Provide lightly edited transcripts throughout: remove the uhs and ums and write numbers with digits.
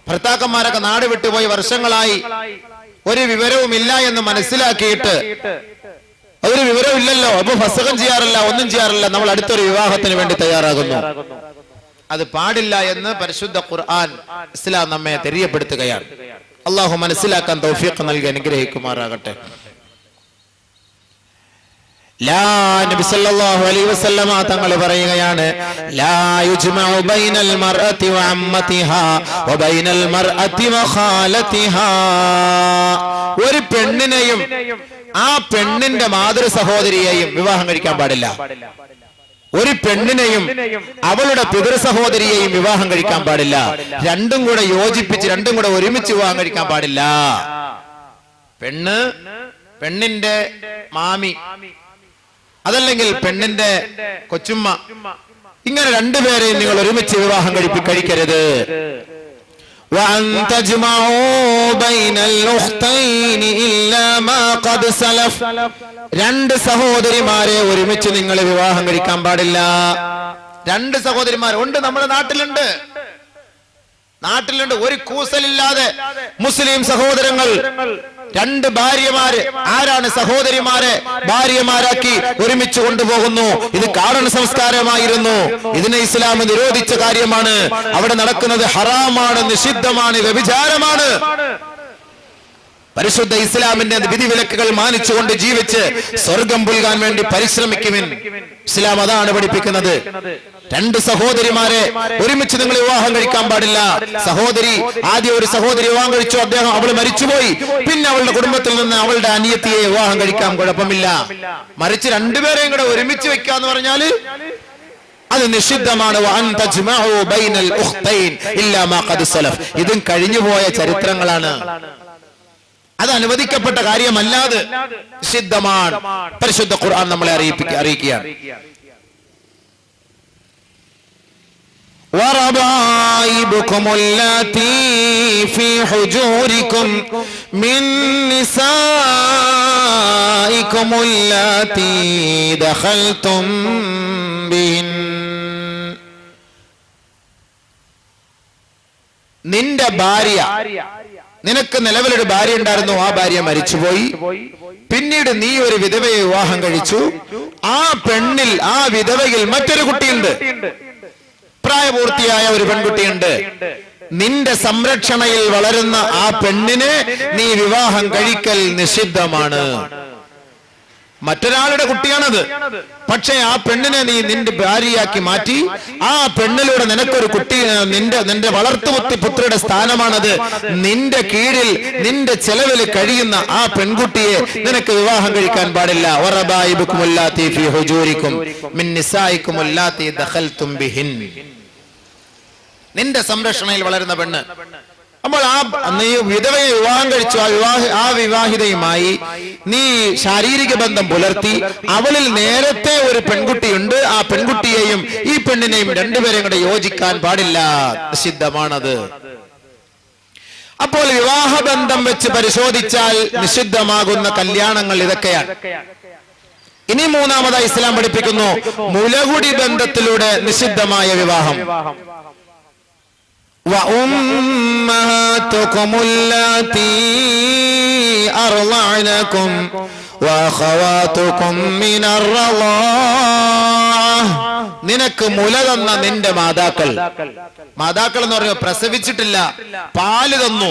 ഭർത്താക്കന്മാരൊക്കെ നാട് വിട്ടുപോയി വർഷങ്ങളായി, ഒരു വിവരവുമില്ല എന്ന് മനസ്സിലാക്കിയിട്ട്, അതൊരു വിവരമില്ലല്ലോ, അപ്പൊ ഫസ്ഖം ചെയ്യാറില്ല, ഒന്നും ചെയ്യാറില്ല, നമ്മൾ അടുത്തൊരു വിവാഹത്തിന് വേണ്ടി തയ്യാറാകുന്നു. അത് പാടില്ല എന്ന് പരിശുദ്ധ ഖുർആൻ, ഇസ്ലാം നമ്മെ തെரியപ്പെടുത്തുകയാണ്. അള്ളാഹു മനസ്സിലാക്കാൻ തൗഫീഖ് നൽകി അനുഗ്രഹിക്കുമാറാകട്ടെ. നബി സല്ലല്ലാഹു അലൈഹി വസല്ലമ തങ്ങൾ പറയുകയാണ്, ലാ യുജ്മഉ ബൈനൽ മർഅതി വഅമ്മതിഹാ വബൈനൽ മർഅതി വഖാലതിഹാ. ഒരു പെണ്ണിനെയും ആ പെണ്ണിന്റെ മാതൃ സഹോദരിയെയും വിവാഹം കഴിക്കാൻ പാടില്ല. ഒരു പെണ്ണിനെയും അവളുടെ പിതൃ സഹോദരിയെയും വിവാഹം കഴിക്കാൻ പാടില്ല. രണ്ടും കൂടെ യോജിപ്പിച്ച്, രണ്ടും കൂടെ ഒരുമിച്ച് വിവാഹം കഴിക്കാൻ പാടില്ല. പെണ്ണിന്റെ മാമി, അതല്ലെങ്കിൽ പെണ്ണിന്റെ കൊച്ചുമ്മ, ഇങ്ങനെ രണ്ടുപേരെയും നിങ്ങൾ ഒരുമിച്ച് വിവാഹം കഴിക്കരുത്. രണ്ട് സഹോദരിമാരെ ഒരുമിച്ച് നിങ്ങൾ വിവാഹം കഴിക്കാൻ പാടില്ല. രണ്ട് സഹോദരിമാർ ഉണ്ട്, നമ്മുടെ നാട്ടിലുണ്ട്. ഒരു കൂസലില്ലാതെ മുസ്ലിം സഹോദരങ്ങൾ രണ്ട് ഭാര്യമാര്, ആരാണ് സഹോദരിമാരെ ഭാര്യമാരാക്കി ഒരുമിച്ച് കൊണ്ടുപോകുന്നു. ഇത് കാരണ സംസ്കാരമായിരുന്നു. ഇതിനെ ഇസ്ലാം നിരോധിച്ച കാര്യമാണ്. അവിടെ നടക്കുന്നത് ഹറാമാണ്, നിഷിദ്ധമാണ്, വ്യഭിചാരമാണ്. പരിശുദ്ധ ഇസ്ലാമിന്റെ വിധിവിലക്കുകൾ മാനിച്ചുകൊണ്ട് ജീവിച്ച് സ്വർഗം പുൽകാൻ വേണ്ടി പരിശ്രമിക്കുവിൻ. ഇസ്ലാം അതാണ് പഠിപ്പിക്കുന്നത്. രണ്ട് സഹോദരിമാരെ ഒരുമിച്ച് നിങ്ങൾ വിവാഹം കഴിക്കാൻ പാടില്ല. ആദ്യം ഒരു സഹോദരി വിവാഹം കഴിച്ചു, അവൾ മരിച്ചുപോയി, പിന്നെ അവളുടെ കുടുംബത്തിൽ നിന്ന് അവളുടെ അനിയത്തിയെ വിവാഹം കഴിക്കാൻ കുഴപ്പമില്ല. മറിച്ച് രണ്ടുപേരെയും കൂടെ ഒരുമിച്ച് വെക്കാന്ന് പറഞ്ഞാല് അത് നിഷിദ്ധമാണ്. ഇതും കഴിഞ്ഞുപോയ ചരിത്രങ്ങളാണ്. അത് അനുവദിക്കപ്പെട്ട കാര്യമല്ലാതെ നിഷിദ്ധമാണ്. പരിശുദ്ധ ഖുർആൻ നമ്മളെ അറിയിക്കുകയാണ്. وَرَبَائِبُكُمُ اللَّاتِي فِي حُجُورِكُمْ مِن نِّسَائِكُمُ اللَّاتِي دَخَلْتُم بِهِنَّ. നിന്റെ ഭാര്യ, നിനക്ക് നിലവിലൊരു ഭാര്യ ഉണ്ടായിരുന്നു, ആ ഭാര്യ മരിച്ചുപോയി, പിന്നീട് നീ ഒരു വിധവയെ വിവാഹം കഴിച്ചു. ആ പെണ്ണിൽ, ആ വിധവയിൽ മറ്റൊരു കുട്ടിയുണ്ട്, പ്രായപൂർത്തിയായ ഒരു പെൺകുട്ടിയുണ്ട്. നിന്റെ സംരക്ഷണയിൽ വളരുന്ന ആ പെണ്ണിനെ നീ വിവാഹം കഴിക്കൽ നിഷിദ്ധമാണ്. മറ്റൊരാളുടെ കുട്ടിയാണത്, പക്ഷേ ആ പെണ്ണിനെ നീ നിന്റെ ഭാര്യയാക്കി മാറ്റി. ആ പെണ്ണിലൂടെ നിനക്കൊരു കുട്ടി, നിന്റെ വളർത്തുപുത്രിയുടെ സ്ഥാനമാണത്. നിന്റെ കീഴിൽ, നിന്റെ ചെലവിൽ കഴിയുന്ന ആ പെൺകുട്ടിയെ നിനക്ക് വിവാഹം കഴിക്കാൻ പാടില്ല. വറബായിബുകും അല്ലാത്തി ഫീ ഹുജൂരിക്കും മിൻ നിസായിക്കും അല്ലാത്തി ദഖൽതും ബിഹിൻ. നിന്റെ സംരക്ഷണയിൽ വളരുന്ന പെണ്ണ്. അപ്പോൾ നീ വിധവയെ വിവാഹം കഴിച്ചു, ആ വിവാഹിതയുമായി നീ ശാരീരിക ബന്ധം പുലർത്തി. അവളിൽ നേരത്തെ ഒരു പെൺകുട്ടിയുണ്ട്. ആ പെൺകുട്ടിയെയും ഈ പെണ്ണിനെയും രണ്ടുപേരെയും കൂടെ യോജിക്കാൻ പാടില്ല, നിഷിദ്ധമാണത്. അപ്പോൾ വിവാഹബന്ധം വെച്ച് പരിശോധിച്ചാൽ നിഷിദ്ധമാകുന്ന കല്യാണങ്ങൾ ഇതൊക്കെയാണ്. ഇനി മൂന്നാമതായി ഇസ്ലാം പഠിപ്പിക്കുന്നു മുലകുടി ബന്ധത്തിലൂടെ നിഷിദ്ധമായ വിവാഹം. وَأُمَّهَاتُكُمُ اللَّاتِي أَرْضَعْنَكُمْ وَأَخَوَاتُكُمْ مِنَ الرَّضَاعَةِ. നിനക്ക് മുല തന്ന നിന്റെ മാതാക്കൾ എന്ന് പറയുമ്പോൾ പ്രസവിച്ചിട്ടില്ല, പാല് തന്നു.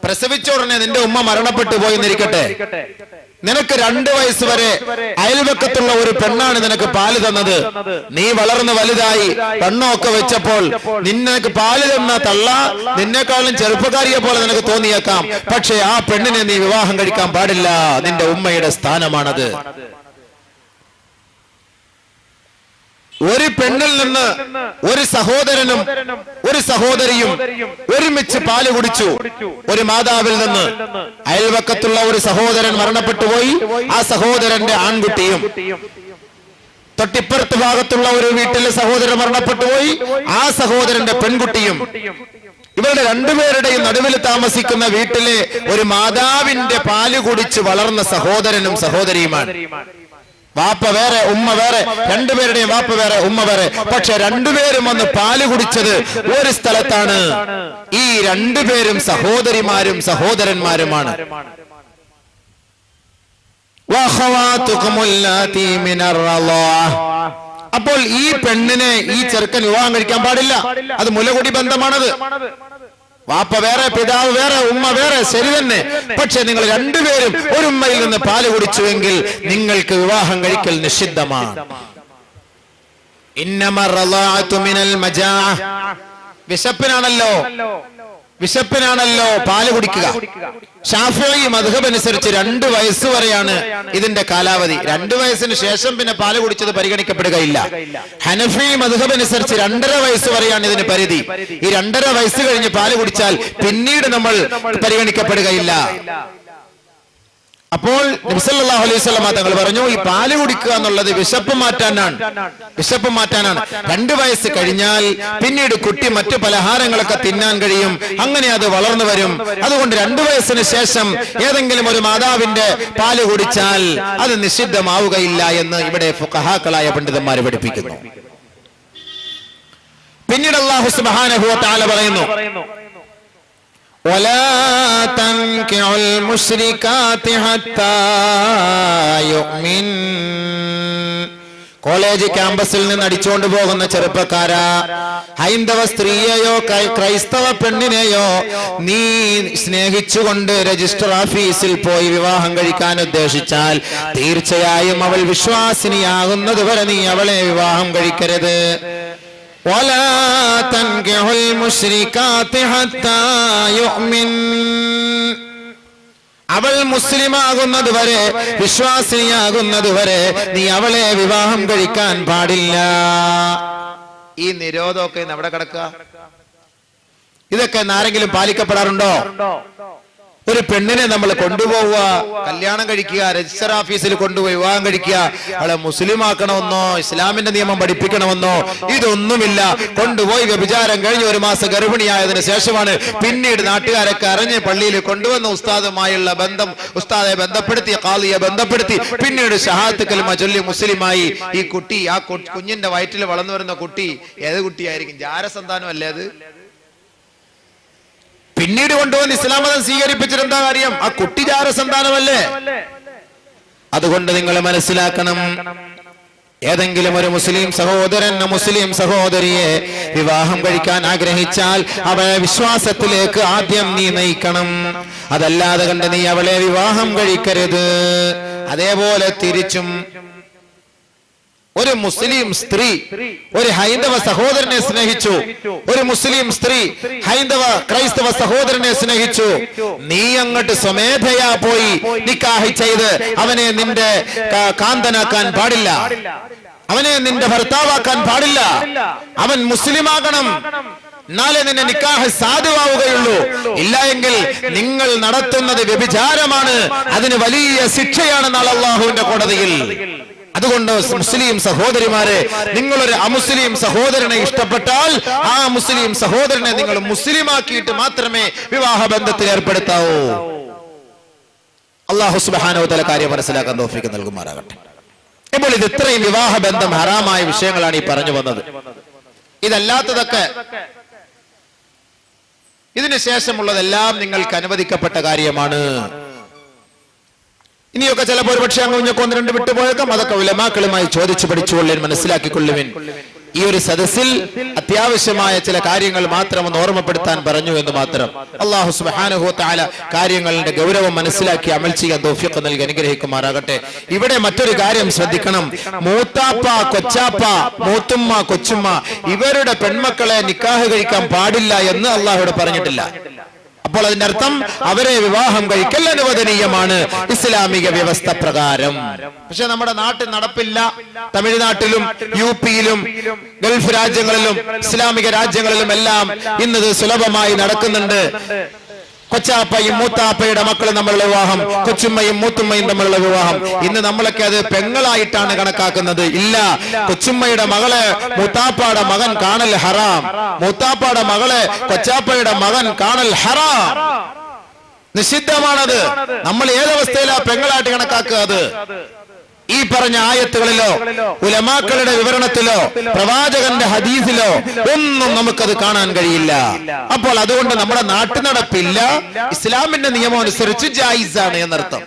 പ്രസവിച്ച ഉടനെ നിന്റെ ഉമ്മ മരണപ്പെട്ടു പോയി എന്നിരിക്കട്ടെ, നിനക്ക് 2 വയസ്സ് വരെ അയൽവക്കത്തുള്ള ഒരു പെണ്ണാണ് നിനക്ക് പാല് തന്നത്. നീ വളർന്ന് വലുതായി പെണ്ണൊക്കെ വെച്ചപ്പോൾ നിനക്ക് പാല് തന്ന തള്ള നിന്നെക്കാളും ചെറുപ്പക്കാരിയെ പോലെ നിനക്ക് തോന്നിയേക്കാം. പക്ഷെ ആ പെണ്ണിനെ നീ വിവാഹം കഴിക്കാൻ പാടില്ല. നിന്റെ ഉമ്മയുടെ സ്ഥാനമാണത്. ഒരു പെണ്ണിൽ നിന്ന് ഒരു സഹോദരനും ഒരു സഹോദരിയും ഒരുമിച്ച് പാല് കുടിച്ചു. ഒരു മാതാവിൽ നിന്ന് അയൽവക്കത്തുള്ള ഒരു സഹോദരൻ മരണപ്പെട്ടുപോയി, ആ സഹോദരന്റെ ആൺകുട്ടിയും തൊട്ടിപ്പുറത്ത് ഭാഗത്തുള്ള ഒരു വീട്ടിലെ സഹോദരൻ മരണപ്പെട്ടുപോയി, ആ സഹോദരന്റെ പെൺകുട്ടിയും. ഇവരുടെ രണ്ടുപേരുടെയും നടുവിൽ താമസിക്കുന്ന വീട്ടിലെ ഒരു മാതാവിന്റെ പാല് കുടിച്ച് വളർന്ന സഹോദരനും സഹോദരിയുമാണ്. വാപ്പ വേറെ ഉമ്മ വേറെ, രണ്ടുപേരുടെയും വാപ്പ വേറെ ഉമ്മ വേറെ. പക്ഷെ രണ്ടുപേരും വന്ന് പാല് കുടിച്ചത് ഒരു സ്ഥലത്താണ്. ഈ രണ്ടുപേരും സഹോദരിമാരും സഹോദരന്മാരുമാണ്. അപ്പോൾ ഈ പെണ്ണിനെ ഈ ചെറുക്കൻ വിവാഹം കഴിക്കാൻ പാടില്ല. അത് മുലകുടി ബന്ധമാണത്. വാപ്പ വേറെ, പിതാവ് വേറെ, ഉമ്മ വേറെ, ശരി തന്നെ. പക്ഷെ നിങ്ങൾ രണ്ടുപേരും ഒരു ഉമ്മയിൽ നിന്ന് പാല് കുടിച്ചുവെങ്കിൽ നിങ്ങൾക്ക് വിവാഹം കഴിക്കൽ നിഷിദ്ധമാണ്. വിശപ്പിനാണല്ലോ പാല് കുടിക്കുക. ശാഫിഈ മദ്ഹബ് അനുസരിച്ച് 2 വയസ്സ് വരെയാണ് ഇതിന്റെ കാലാവധി. 2 വയസ്സിന് ശേഷം പിന്നെ പാല് കുടിച്ചത് പരിഗണിക്കപ്പെടുകയില്ല. ഹനഫി മദ്ഹബ് അനുസരിച്ച് 2.5 വയസ്സ് വരെയാണ് ഇതിന് പരിധി. ഈ 2.5 വയസ്സ് കഴിഞ്ഞ് പാല് കുടിച്ചാൽ പിന്നീട് നമ്മൾ പരിഗണിക്കപ്പെടുകയില്ല. അപ്പോൾ നബി സല്ലല്ലാഹു അലൈഹി വസല്ലം തങ്ങൾ പറഞ്ഞു, ഈ പാല് കുടിക്കുക എന്നുള്ളത് വിശപ്പ് മാറ്റാനാണ്. 2 വയസ്സ് കഴിഞ്ഞാൽ പിന്നീട് കുട്ടി മറ്റു പലഹാരങ്ങളൊക്കെ തിന്നാൻ കഴിയും. അങ്ങനെ അത് വളർന്നു വരും. അതുകൊണ്ട് 2 വയസ്സിന് ശേഷം ഏതെങ്കിലും ഒരു മാതാവിന്റെ പാല് കുടിച്ചാൽ അത് നിഷിദ്ധമാവുകയില്ല എന്ന് ഇവിടെ ഫുഖഹാക്കളായ പണ്ഡിതന്മാർ പഠിപ്പിക്കുന്നു. പിന്നീട് അല്ലാഹു സുബ്ഹാനഹു വ തആല പറയുന്നു, ولا تنكحوا المشركات حتى يؤمن. കോളേജ് ക്യാമ്പസിൽ നിന്ന് അടിച്ചുകൊണ്ട് പോകുന്ന ചെറുപ്പക്കാരാ, ഹൈന്ദവ സ്ത്രീയെയോ ക്രൈസ്തവ പെണ്ണിനെയോ നീ സ്നേഹിച്ചുകൊണ്ട് രജിസ്റ്റർ ഓഫീസിൽ പോയി വിവാഹം കഴിക്കാൻ ഉദ്ദേശിച്ചാൽ തീർച്ചയായും അവൾ വിശ്വാസിനിയാകുന്നത് വരെ നീ അവളെ വിവാഹം കഴിക്കരുത്. ولا تنكحوا المشركات حتى يؤمن. അവൾ മുസ്ലിമാകുന്നത് വരെ, വിശ്വാസിനിയാകുന്നത് വരെ നീ അവളെ വിവാഹം കഴിക്കാൻ പാടില്ല. ഈ നിരോധമൊക്കെ എവിടെ കിടക്കുക? ഇതൊക്കെ ആരെങ്കിലും പാലിക്കപ്പെടാറുണ്ടോ? ഒരു പെണ്ണിനെ നമ്മൾ കൊണ്ടുപോവുക, കല്യാണം കഴിക്കുക, രജിസ്റ്റർ ഓഫീസിൽ കൊണ്ടുപോയി വിവാഹം കഴിക്കുക, അവളെ മുസ്ലിം ആക്കണമെന്നോ ഇസ്ലാമിന്റെ നിയമം പഠിപ്പിക്കണമെന്നോ ഇതൊന്നുമില്ല. കൊണ്ടുപോയി വ്യഭിചാരം കഴിഞ്ഞ് 1 മാസം ഗർഭിണിയായതിനു ശേഷമാണ് പിന്നീട് നാട്ടുകാരൊക്കെ അറിഞ്ഞ് പള്ളിയിൽ കൊണ്ടുവന്ന ഉസ്താദുമായുള്ള ബന്ധം, ഉസ്താദെ ബന്ധപ്പെടുത്തി, ഖാദിയെ ബന്ധപ്പെടുത്തി, പിന്നീട് ഷഹാദത്ത് കലിമ ചൊല്ലി മുസ്ലിമായി. ഈ കുട്ടി, ആ കുഞ്ഞിന്റെ വയറ്റിൽ വളർന്നു വരുന്ന കുട്ടി ഏത് കുട്ടിയായിരിക്കും? ജാരസന്താനം അല്ലേ അത്? പിന്നീട് കൊണ്ടുവന്ന് ഇസ്ലാം മതം സ്വീകരിപ്പിച്ചിട്ടെന്താ കാര്യം? ആ കുട്ടി ജാരസന്താനമല്ലേ? അതുകൊണ്ട് നിങ്ങൾ മനസ്സിലാക്കണം, ഏതെങ്കിലും ഒരു മുസ്ലിം സഹോദരൻ മുസ്ലിം സഹോദരിയെ വിവാഹം കഴിക്കാൻ ആഗ്രഹിച്ചാൽ അവളെ വിശ്വാസത്തിലേക്ക് ആദ്യം നീ നയിക്കണം. അതല്ലാതെ കണ്ട് നീ അവളെ വിവാഹം കഴിക്കരുത്. അതേപോലെ തിരിച്ചും ഒരു മുസ്ലിം സ്ത്രീ ഒരു ഹൈന്ദവ സഹോദരനെ സ്നേഹിച്ചു, ഒരു മുസ്ലിം സ്ത്രീ ഹൈന്ദവ ക്രൈസ്തവ സഹോദരനെ സ്നേഹിച്ചു, നീ അങ്ങോട്ട് സ്വമേധയാ പോയി നിക്കാഹ് ചെയ്ത് അവനെ നിന്റെ കാന്തനാക്കാൻ പാടില്ല, അവനെ നിന്റെ ഭർത്താവാക്കാൻ പാടില്ല. അവൻ മുസ്ലിമാകണം, എന്നാലേ നിന്നെ നിക്കാഹ് സാധുവാവുകയുള്ളൂ. ഇല്ല എങ്കിൽ നിങ്ങൾ നടത്തുന്നത് വ്യഭിചാരമാണ്, അതിന് വലിയ ശിക്ഷയാണ് നാളെ അല്ലാഹുവിന്റെ കോടതിയിൽ. അതുകൊണ്ട് മുസ്ലിം സഹോദരിമാരെ, നിങ്ങളൊരു അമുസ്ലിം സഹോദരനെ ഇഷ്ടപ്പെട്ടാൽ ആ മുസ്ലിം സഹോദരനെ നിങ്ങൾ മുസ്ലിമാക്കിയിട്ട് മാത്രമേ വിവാഹ ബന്ധത്തിൽ ഏർപ്പെടുത്താവൂ. അല്ലാഹു സുബ്ഹാനഹു വ തആല കാര്യം മനസ്സിലാക്കാൻ തൗഫീഖ് നൽകുമാറാകട്ടെ. ഇപ്പോൾ ഇത് ഇത്രയും വിവാഹ ബന്ധം ഹറാമായ വിഷയങ്ങളാണ് ഈ പറഞ്ഞു വന്നത്. ഇതല്ലാത്തതൊക്കെ, ഇതിനു ശേഷമുള്ളതെല്ലാം നിങ്ങൾക്ക് അനുവദിക്കപ്പെട്ട കാര്യമാണ്. ഇനിയൊക്കെ ചിലപ്പോൾ ഒരുപക്ഷെ അങ്ങ് 1-2 വിട്ടുപോയേക്കാം. അതൊക്കെ ഉലമാക്കളുമായി ചോദിച്ചു പഠിച്ചുകൊള്ളേൻ, മനസ്സിലാക്കിക്കൊള്ളുവിൻ. ഈ ഒരു സദസ്സിൽ അത്യാവശ്യമായ ചില കാര്യങ്ങൾ മാത്രം ഒന്ന് ഓർമ്മപ്പെടുത്താൻ പറഞ്ഞു എന്ന് മാത്രം. അല്ലാഹു സുബ്ഹാനഹു വ തആല കാര്യങ്ങളുടെ ഗൗരവം മനസ്സിലാക്കി അമൽ ചെയ്യാൻ തൗഫീഖ് നൽകി അനുഗ്രഹിക്കുമാറാകട്ടെ. ഇവിടെ മറ്റൊരു കാര്യം ശ്രദ്ധിക്കണം. മൂത്താപ്പ, കൊച്ചാപ്പ, മൂത്തുമ്മ, കൊച്ചുമ്മ ഇവരുടെ പെൺമക്കളെ നിക്കാഹ് കഴിക്കാൻ പാടില്ല എന്ന് അല്ലാഹുവിടെ പറഞ്ഞിട്ടില്ല. അപ്പോൾ അതിന്റെ അർത്ഥം അവരെ വിവാഹം കഴിക്കൽ അനുവദനീയമാണ് ഇസ്ലാമിക വ്യവസ്ഥ പ്രകാരം. പക്ഷെ നമ്മുടെ നാട്ടിൽ നടപ്പില്ല. തമിഴ്നാട്ടിലും യുപിയിലും ഗൾഫ് രാജ്യങ്ങളിലും ഇസ്ലാമിക രാജ്യങ്ങളിലും എല്ലാം ഇന്നത് സുലഭമായി നടക്കുന്നുണ്ട്. കൊച്ചാപ്പയും മൂത്താപ്പയുടെ മക്കൾ തമ്മിലുള്ള വിവാഹം, കൊച്ചുമ്മയും മൂത്തുമ്മയും തമ്മിലുള്ള വിവാഹം. ഇന്ന് നമ്മളൊക്കെ അത് പെങ്ങളായിട്ടാണ് കണക്കാക്കുന്നത്. ഇല്ല, കൊച്ചുമ്മയുടെ മകളെ മൂത്താപ്പയുടെ മകൻ കാണൽ ഹറാം, മൂത്താപ്പയുടെ മകളെ കൊച്ചാപ്പയുടെ മകൻ കാണൽ ഹറാം, നിഷിദ്ധമാണത്. നമ്മൾ ഏതവസ്ഥയിലാ പെങ്ങളായിട്ട് കണക്കാക്കുക? അത് ഈ പറഞ്ഞ ആയത്തുകളിലോ ഉലമാക്കളുടെ വിവരണത്തിലോ പ്രവാചകന്റെ ഹദീസിലോ ഒന്നും നമുക്കത് കാണാൻ കഴിയില്ല. അപ്പോൾ അതുകൊണ്ട് നമ്മുടെ നാട്ടുനടപ്പില്ല, ഇസ്ലാമിന്റെ നിയമം അനുസരിച്ച് ജായിസാണ് എന്നർത്ഥം.